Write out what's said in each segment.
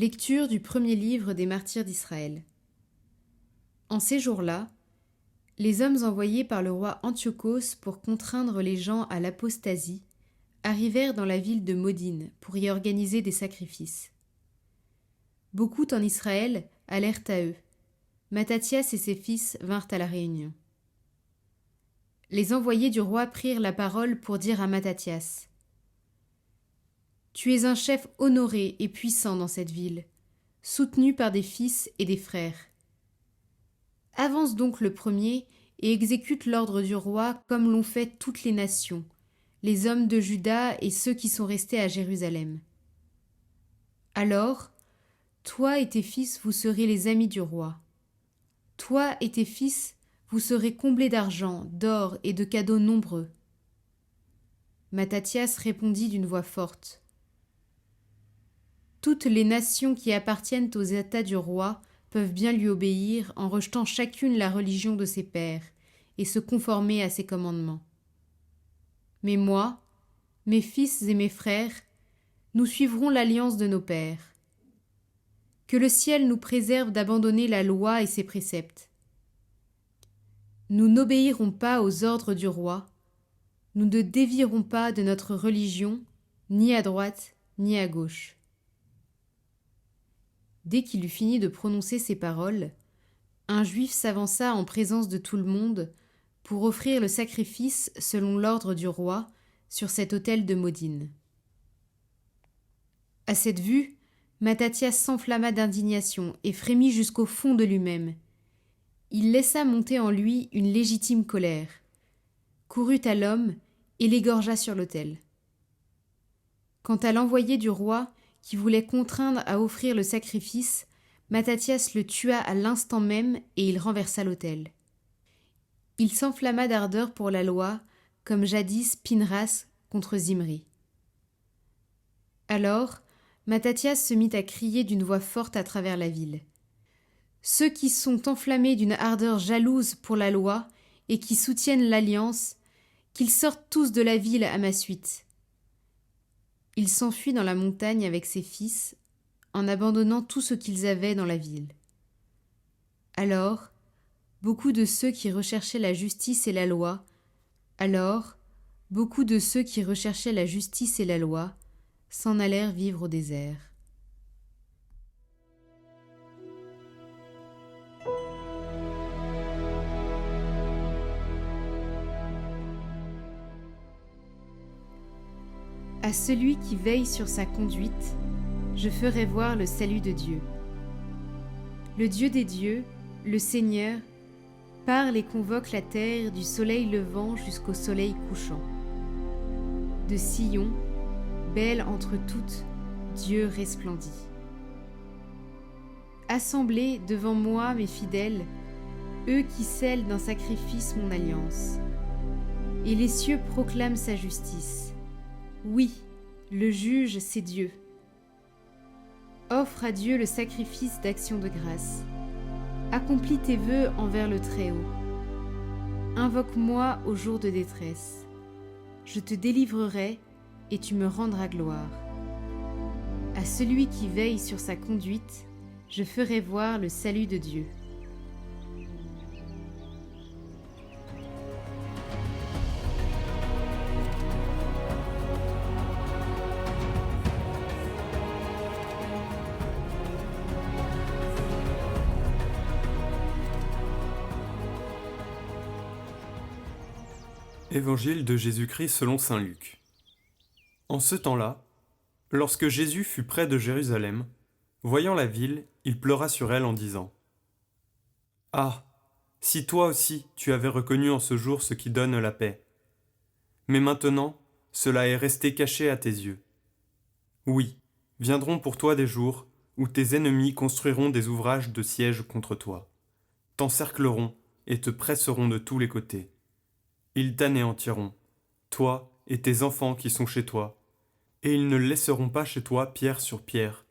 Lecture du premier livre des martyrs d'Israël. En ces jours-là, les hommes envoyés par le roi Antiochos pour contraindre les gens à l'apostasie arrivèrent dans la ville de Modine pour y organiser des sacrifices. Beaucoup en Israël allèrent à eux. Matthathias et ses fils vinrent à la réunion. Les envoyés du roi prirent la parole pour dire à Matthathias : « Tu es un chef honoré et puissant dans cette ville, soutenu par des fils et des frères. Avance donc le premier et exécute l'ordre du roi comme l'ont fait toutes les nations, les hommes de Juda et ceux qui sont restés à Jérusalem. Alors, toi et tes fils, vous serez les amis du roi. Toi et tes fils, vous serez comblés d'argent, d'or et de cadeaux nombreux. » Matthathias répondit d'une voix forte : « Toutes les nations qui appartiennent aux États du roi peuvent bien lui obéir en rejetant chacune la religion de ses pères et se conformer à ses commandements. Mais moi, mes fils et mes frères, nous suivrons l'alliance de nos pères. Que le ciel nous préserve d'abandonner la loi et ses préceptes. Nous n'obéirons pas aux ordres du roi, nous ne dévierons pas de notre religion, ni à droite, ni à gauche. » Dès qu'il eut fini de prononcer ces paroles, un juif s'avança en présence de tout le monde pour offrir le sacrifice selon l'ordre du roi sur cet autel de Modine. À cette vue, Matthathias s'enflamma d'indignation et frémit jusqu'au fond de lui-même. Il laissa monter en lui une légitime colère, courut à l'homme et l'égorgea sur l'autel. Quant à l'envoyé du roi, qui voulait contraindre à offrir le sacrifice, Matthathias le tua à l'instant même et il renversa l'autel. Il s'enflamma d'ardeur pour la loi, comme jadis Pinras contre Zimri. Alors, Matthathias se mit à crier d'une voix forte à travers la ville. « Ceux qui sont enflammés d'une ardeur jalouse pour la loi et qui soutiennent l'alliance, qu'ils sortent tous de la ville à ma suite. » Il s'enfuit dans la montagne avec ses fils, en abandonnant tout ce qu'ils avaient dans la ville. Alors, beaucoup de ceux qui recherchaient la justice et la loi s'en allèrent vivre au désert. À celui qui veille sur sa conduite, je ferai voir le salut de Dieu. Le Dieu des dieux, le Seigneur, parle et convoque la terre du soleil levant jusqu'au soleil couchant. De Sion, belle entre toutes, Dieu resplendit. Assemblez devant moi mes fidèles, eux qui scellent d'un sacrifice mon alliance. Et les cieux proclament sa justice. Oui, le juge, c'est Dieu. Offre à Dieu le sacrifice d'action de grâce. Accomplis tes vœux envers le Très-Haut. Invoque-moi au jour de détresse. Je te délivrerai et tu me rendras gloire. À celui qui veille sur sa conduite, je ferai voir le salut de Dieu. Évangile de Jésus-Christ selon saint Luc. En ce temps-là, lorsque Jésus fut près de Jérusalem, voyant la ville, il pleura sur elle en disant : « Ah, si toi aussi tu avais reconnu en ce jour ce qui donne la paix. Mais maintenant, cela est resté caché à tes yeux. Oui, viendront pour toi des jours où tes ennemis construiront des ouvrages de siège contre toi, t'encercleront et te presseront de tous les côtés. Ils t'anéantiront, toi et tes enfants qui sont chez toi, et ils ne laisseront pas chez toi pierre sur pierre,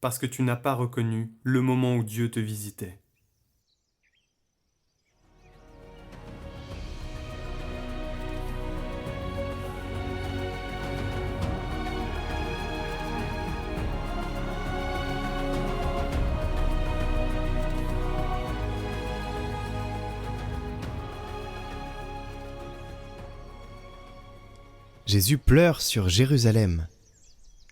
parce que tu n'as pas reconnu le moment où Dieu te visitait. » Jésus pleure sur Jérusalem.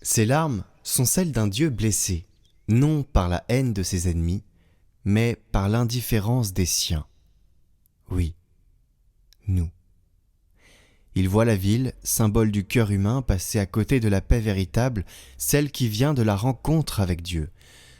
Ses larmes sont celles d'un Dieu blessé, non par la haine de ses ennemis, mais par l'indifférence des siens. Oui, nous. Il voit la ville, symbole du cœur humain, passer à côté de la paix véritable, celle qui vient de la rencontre avec Dieu.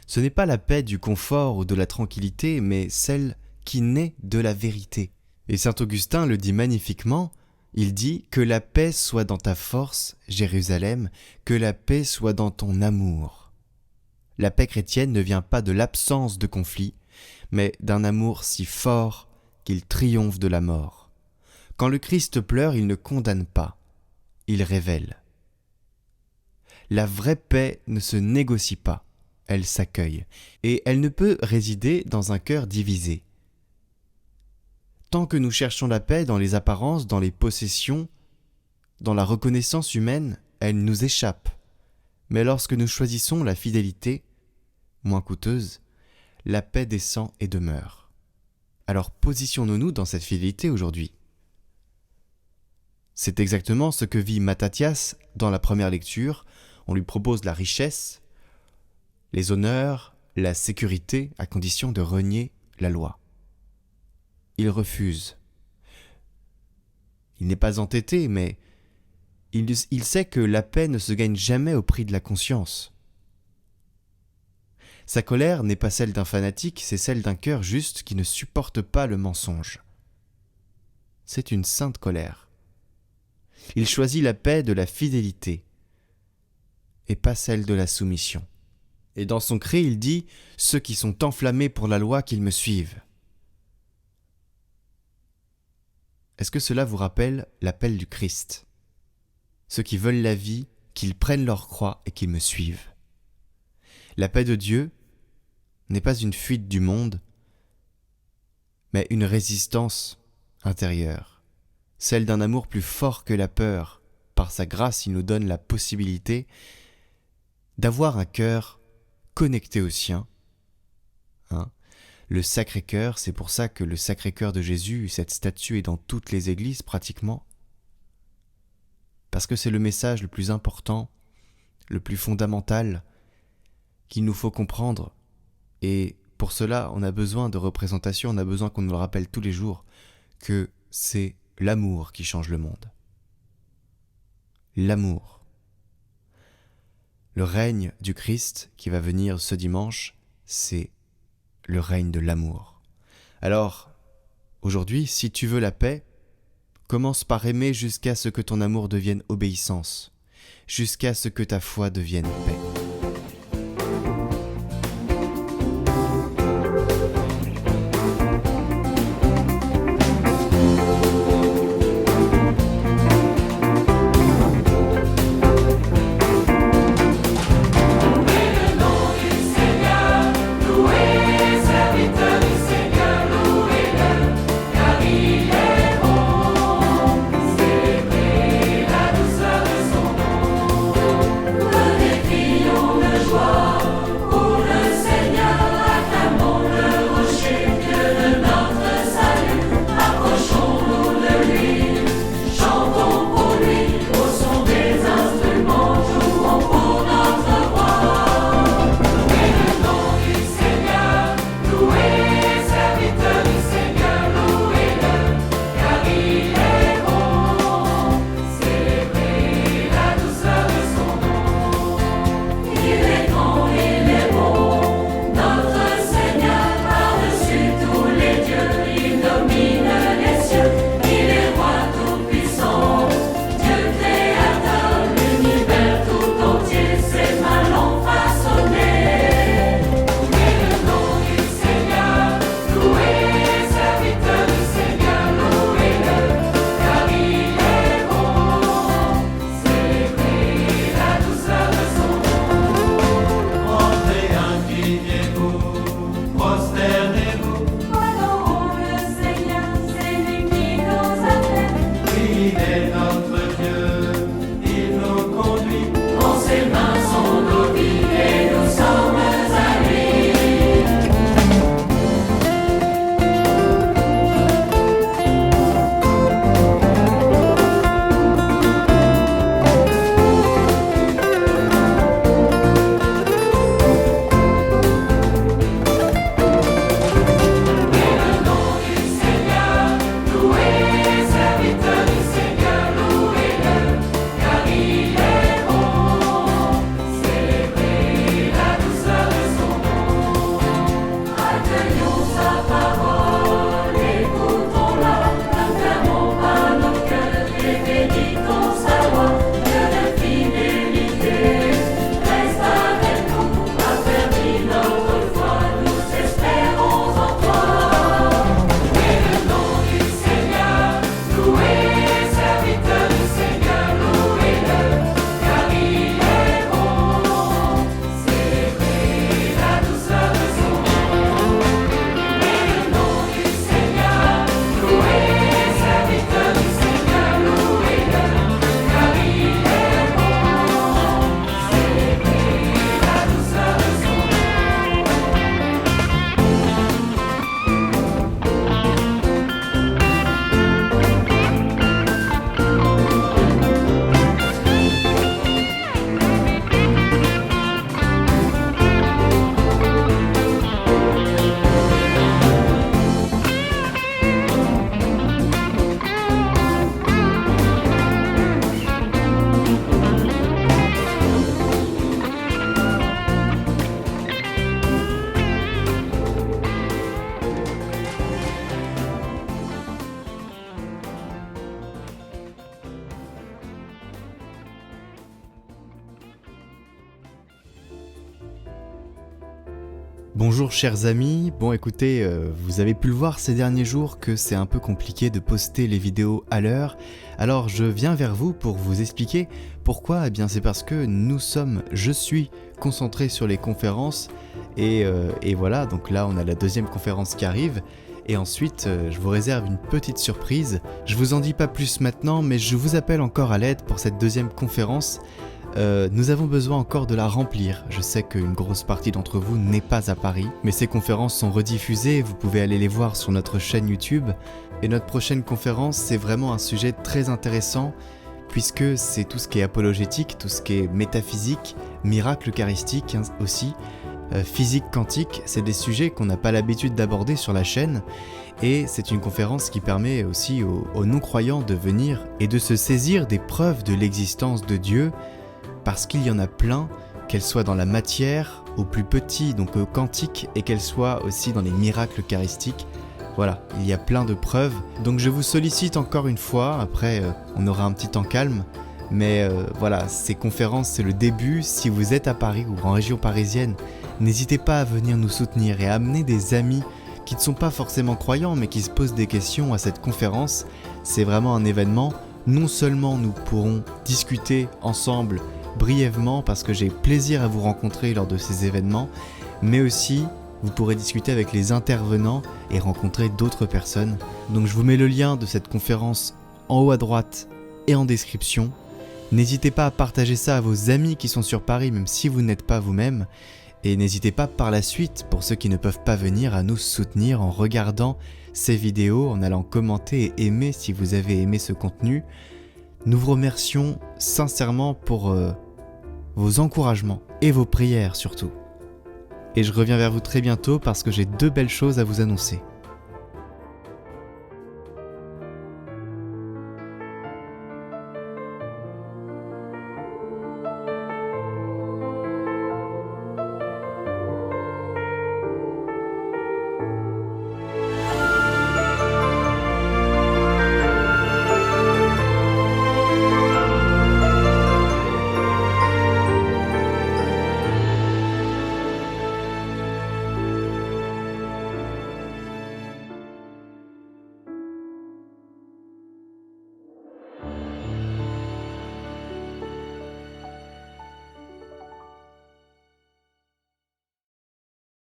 Ce n'est pas la paix du confort ou de la tranquillité, mais celle qui naît de la vérité. Et saint Augustin le dit magnifiquement, il dit « Que la paix soit dans ta force, Jérusalem, que la paix soit dans ton amour. » La paix chrétienne ne vient pas de l'absence de conflit, mais d'un amour si fort qu'il triomphe de la mort. Quand le Christ pleure, il ne condamne pas, il révèle. La vraie paix ne se négocie pas, elle s'accueille, et elle ne peut résider dans un cœur divisé. Tant que nous cherchons la paix dans les apparences, dans les possessions, dans la reconnaissance humaine, elle nous échappe. Mais lorsque nous choisissons la fidélité, moins coûteuse, la paix descend et demeure. Alors positionnons-nous dans cette fidélité aujourd'hui. C'est exactement ce que vit Mattathias dans la première lecture. On lui propose la richesse, les honneurs, la sécurité, à condition de renier la loi. Il refuse. Il n'est pas entêté, mais il sait que la paix ne se gagne jamais au prix de la conscience. Sa colère n'est pas celle d'un fanatique, c'est celle d'un cœur juste qui ne supporte pas le mensonge. C'est une sainte colère. Il choisit la paix de la fidélité et pas celle de la soumission. Et dans son cri, il dit « Ceux qui sont enflammés pour la loi, qu'ils me suivent ». Est-ce que cela vous rappelle l'appel du Christ ? Ceux qui veulent la vie, qu'ils prennent leur croix et qu'ils me suivent. La paix de Dieu n'est pas une fuite du monde, mais une résistance intérieure, celle d'un amour plus fort que la peur. Par sa grâce, il nous donne la possibilité d'avoir un cœur connecté au sien. Le Sacré-Cœur, c'est pour ça que le Sacré-Cœur de Jésus, cette statue est dans toutes les églises pratiquement, parce que c'est le message le plus important, le plus fondamental qu'il nous faut comprendre. Et pour cela, on a besoin de représentation, on a besoin qu'on nous le rappelle tous les jours, que c'est l'amour qui change le monde. L'amour. Le règne du Christ qui va venir ce dimanche, c'est le règne de l'amour. Alors, aujourd'hui, si tu veux la paix, commence par aimer jusqu'à ce que ton amour devienne obéissance, jusqu'à ce que ta foi devienne paix. Bonjour chers amis, bon écoutez, vous avez pu le voir ces derniers jours que c'est un peu compliqué de poster les vidéos à l'heure, alors je viens vers vous pour vous expliquer pourquoi. Eh bien c'est parce que je suis concentré sur les conférences et voilà, donc là on a la deuxième conférence qui arrive et ensuite je vous réserve une petite surprise. Je vous en dis pas plus maintenant, mais je vous appelle encore à l'aide pour cette deuxième conférence. Nous avons besoin encore de la remplir. Je sais qu'une grosse partie d'entre vous n'est pas à Paris, mais ces conférences sont rediffusées, vous pouvez aller les voir sur notre chaîne YouTube. Et notre prochaine conférence, c'est vraiment un sujet très intéressant, puisque c'est tout ce qui est apologétique, tout ce qui est métaphysique, miracle eucharistique aussi, physique quantique, c'est des sujets qu'on n'a pas l'habitude d'aborder sur la chaîne. Et c'est une conférence qui permet aussi aux non-croyants de venir et de se saisir des preuves de l'existence de Dieu, parce qu'il y en a plein, qu'elles soient dans la matière, au plus petit, donc au quantique, et qu'elles soient aussi dans les miracles eucharistiques. Voilà, il y a plein de preuves. Donc je vous sollicite encore une fois, après on aura un petit temps calme, mais voilà, ces conférences c'est le début. Si vous êtes à Paris ou en région parisienne, n'hésitez pas à venir nous soutenir et à amener des amis qui ne sont pas forcément croyants, mais qui se posent des questions à cette conférence. C'est vraiment un événement. Non seulement nous pourrons discuter ensemble brièvement parce que j'ai plaisir à vous rencontrer lors de ces événements, mais aussi vous pourrez discuter avec les intervenants et rencontrer d'autres personnes. Donc je vous mets le lien de cette conférence en haut à droite et en description. N'hésitez pas à partager ça à vos amis qui sont sur Paris, même si vous n'êtes pas vous-même. Et n'hésitez pas par la suite, pour ceux qui ne peuvent pas venir, à nous soutenir en regardant ces vidéos, en allant commenter et aimer si vous avez aimé ce contenu. Nous vous remercions sincèrement pour vos encouragements et vos prières surtout. Et je reviens vers vous très bientôt parce que j'ai 2 belles choses à vous annoncer.